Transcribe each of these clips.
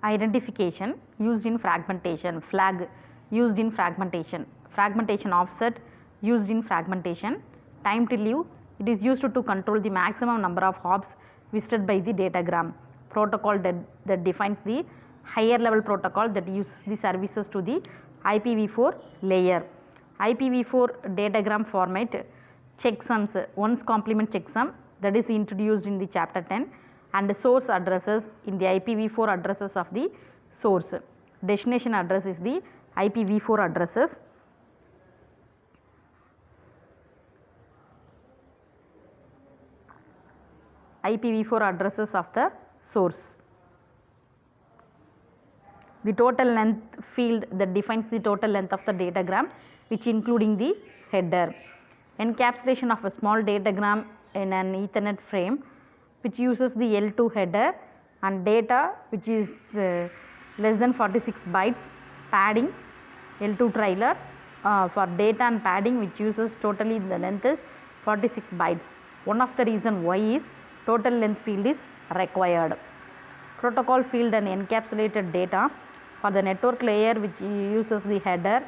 Identification used in fragmentation. Flag used in fragmentation. Fragmentation offset used in fragmentation. Time to live, it is used to control the maximum number of hops visited by the datagram. Protocol that defines the higher level protocol that uses the services to the IPv4 layer. IPv4 datagram format checksums, one's complement checksum, that is introduced in the chapter 10, and the source addresses in the IPv4 addresses of the source. Destination address is the IPv4 addresses. IPv4 addresses of the source. The total length field that defines the total length of the datagram, which including the header. Encapsulation of a small datagram in an Ethernet frame, which uses the L2 header and data which is less than 46 bytes. Padding, L2 trailer for data and padding, which uses totally the length is 46 bytes. One of the reason why is total length field is required. Protocol field and encapsulated data for the network layer, which uses the header,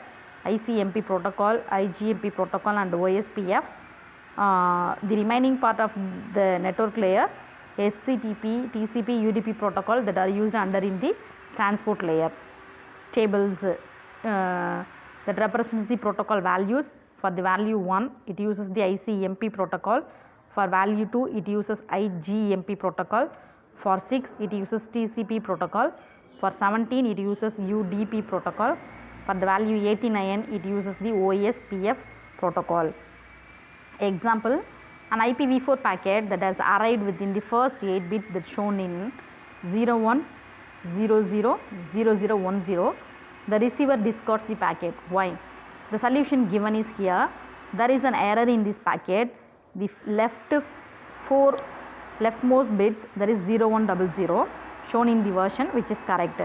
ICMP protocol, IGMP protocol and OSPF. The remaining part of the network layer, SCTP, TCP, UDP protocol that are used under in the transport layer. Tables that represents the protocol values. For the value 1, it uses the ICMP protocol. For value 2, it uses IGMP protocol. For 6, it uses TCP protocol. For 17, it uses UDP protocol. For the value 89, it uses the OSPF protocol. Example, an IPv4 packet that has arrived within the first 8 bits that shown in 01000010, the receiver discards the packet. Why? The solution given is here. There is an error in this packet. The leftmost bits, that is 0100, shown in the version which is correct.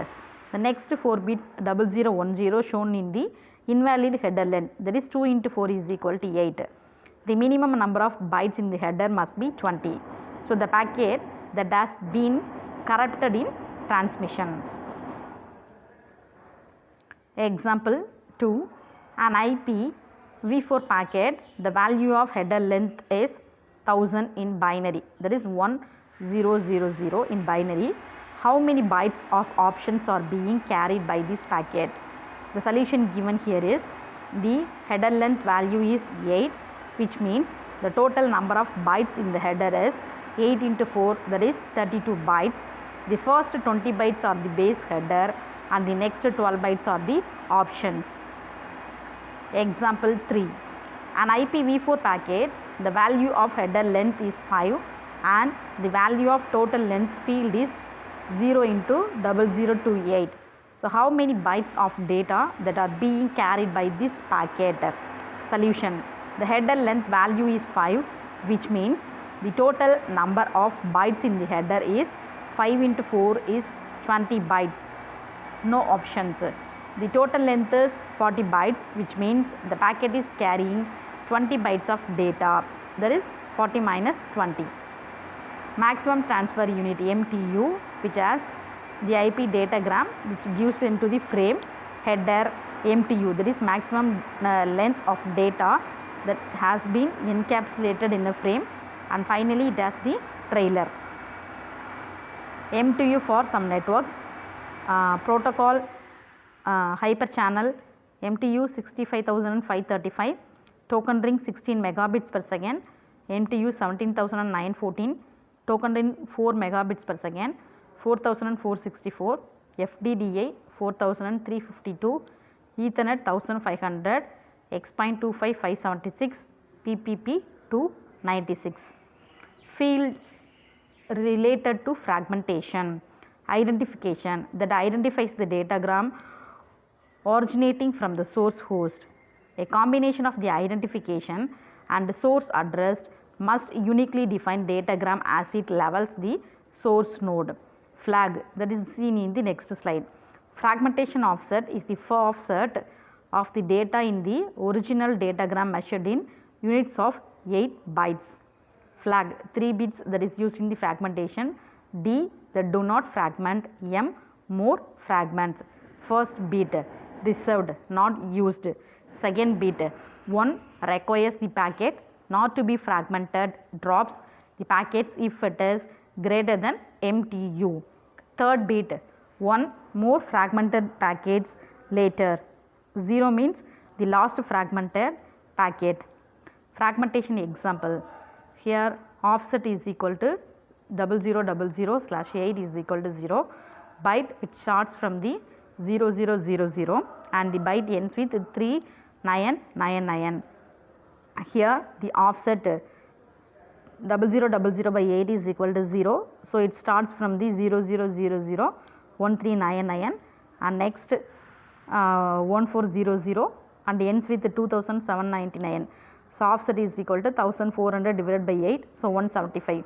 The next 4 bits 0010 shown in the invalid header length, that is 2 into 4 is equal to 8. The minimum number of bytes in the header must be 20. So the packet that has been corrupted in transmission. Example 2, an IPv4 packet, the value of header length is 1000 in binary, that is 1000 in binary. How many bytes of options are being carried by this packet? The solution given here is the header length value is 8, which means the total number of bytes in the header is 8 into 4, that is 32 bytes. The first 20 bytes are the base header and the next 12 bytes are the options. Example 3, an IPv4 packet, the value of header length is 5 and the value of total length field is 0 into 0028. So how many bytes of data that are being carried by this packet? Solution, the header length value is 5, which means the total number of bytes in the header is 5 into 4 is 20 bytes. No options. The total length is 40 bytes, which means the packet is carrying 20 bytes of data, that is 40 minus 20. Maximum transfer unit MTU, which has the IP datagram which gives into the frame header MTU, that is maximum length of data that has been encapsulated in the frame, and finally it has the trailer. MTU for some networks, protocol hyper channel MTU 65535, token ring 16 megabits per second, MTU 17914, token ring 4 megabits per second, 4464, FDDI 4352, Ethernet 1500, X.25 576, PPP 296. Fields related to fragmentation. Identification, that identifies the datagram originating from the source host. A combination of the identification and the source address must uniquely define datagram as it levels the source node. Flag, that is seen in the next slide. Fragmentation offset is the offset of the data in the original datagram measured in units of 8 bytes. Flag, 3 bits that is used in the fragmentation. D, that do not fragment. M, more fragments. First bit reserved, not used. Second bit 1 requires the packet not to be fragmented, drops the packets if it is greater than MTU. Third bit 1 more fragmented packets later. 0 means the last fragmented packet. Fragmentation example. Here offset is equal to 0000/8 is equal to 0. Byte it starts from the 0000 and the byte ends with 3999. Here the offset 0000/8 is equal to 0. So it starts from the 0000 1399 and next 1400 and ends with 2799. So offset is equal to 1400 divided by 8, so 175.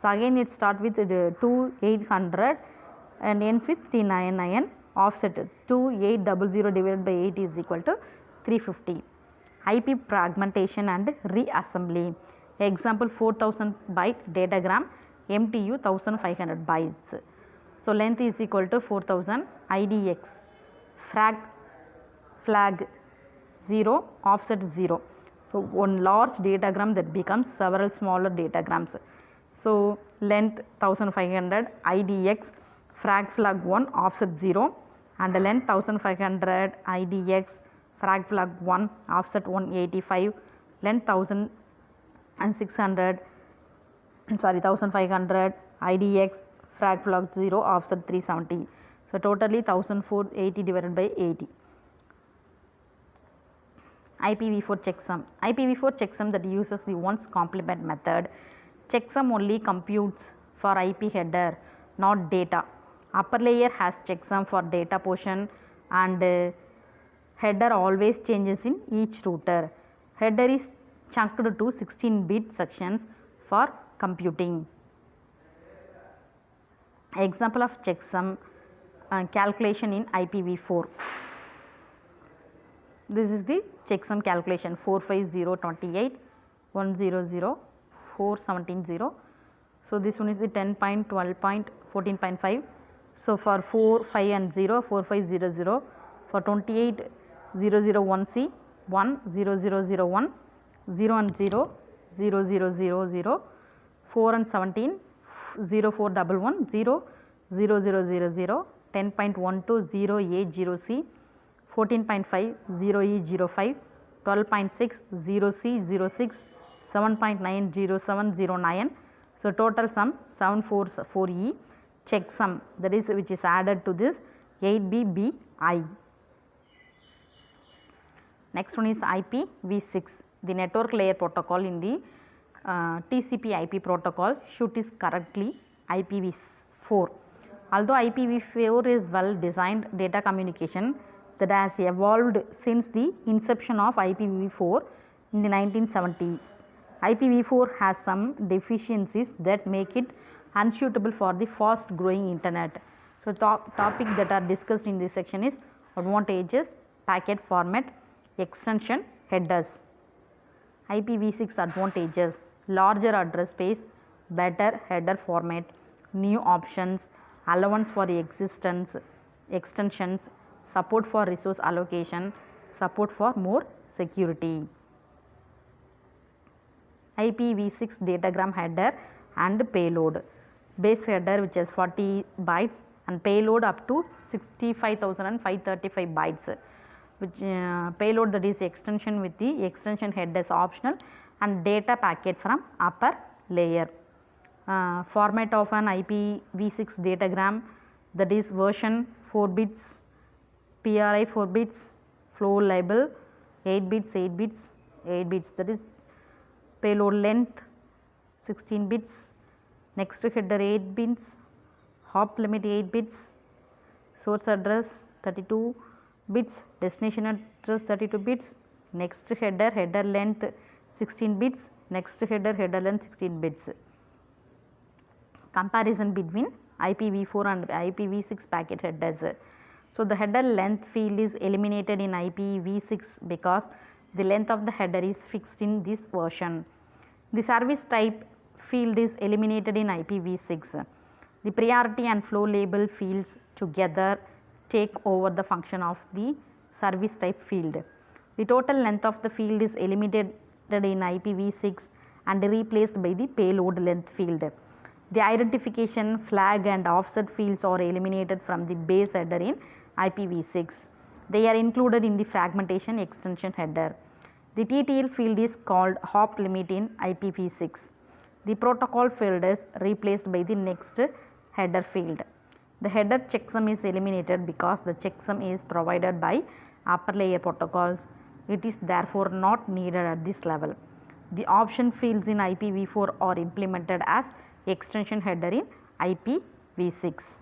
So again it starts with 2800 and ends with 399. Offset 2800 divided by 8 is equal to 350. IP fragmentation and reassembly. Example 4000 byte datagram, MTU 1500 bytes. So length is equal to 4000, IDX, flag 0, offset 0. So one large datagram that becomes several smaller datagrams. So length 1500, IDX, flag 1, offset 0, and the length 1500, IDX, flag 1, offset 185, length 1500, IDX, flag 0, offset 370. So totally 1480 divided by 80. IPv4 checksum. IPv4 checksum that uses the ones complement method. Checksum only computes for IP header, not data. Upper layer has checksum for data portion and header always changes in each router. Header is chunked to 16-bit sections for computing. Example of checksum calculation in IPv4. This is the checksum calculation 45028 100 4170. So this one is the 10.12.14.5. So for 4, 5 and 0, 4500. For 28001C 10001, 0 and 0 0000, 4 and 17 0411 0 0000, 10.12 0A0C, 14.5 0E05, 12.6 0C06, 7.9 0709. So total sum 744E. Checksum, that is which is added to this 8BBI. Next one is IPv6, the network layer protocol in the TCP/IP protocol should is correctly IPv4. Although IPv4 is well designed data communication that has evolved since the inception of IPv4 in the 1970s. IPv4 has some deficiencies that make it unsuitable for the fast growing internet. So topics that are discussed in this section is advantages, packet format, extension, headers. IPv6 advantages: larger address space, better header format, new options, allowance for extensions, support for resource allocation, support for more security. IPv6 datagram header and payload. Base header which is 40 bytes and payload up to 65,535 bytes. Which payload, that is extension with the extension head is optional, and data packet from upper layer. Format of an IPv6 datagram, that is version 4 bits, PRI 4 bits, flow label 8 bits, 8 bits, 8 bits, that is payload length 16 bits, next header 8 bits, hop limit 8 bits, source address 32 bits, destination address 32 bits, next header length 16 bits, next header length 16 bits. Comparison between IPv4 and IPv6 packet headers. So the header length field is eliminated in IPv6 because the length of the header is fixed in this version. The service type field is eliminated in IPv6. The priority and flow label fields together take over the function of the service type field. The total length of the field is eliminated in IPv6 and replaced by the payload length field. The identification, flag and offset fields are eliminated from the base header in IPv6. They are included in the fragmentation extension header. The TTL field is called hop limit in IPv6. The protocol field is replaced by the next header field. The header checksum is eliminated because the checksum is provided by upper layer protocols. It is therefore not needed at this level. The option fields in IPv4 are implemented as extension header in IPv6.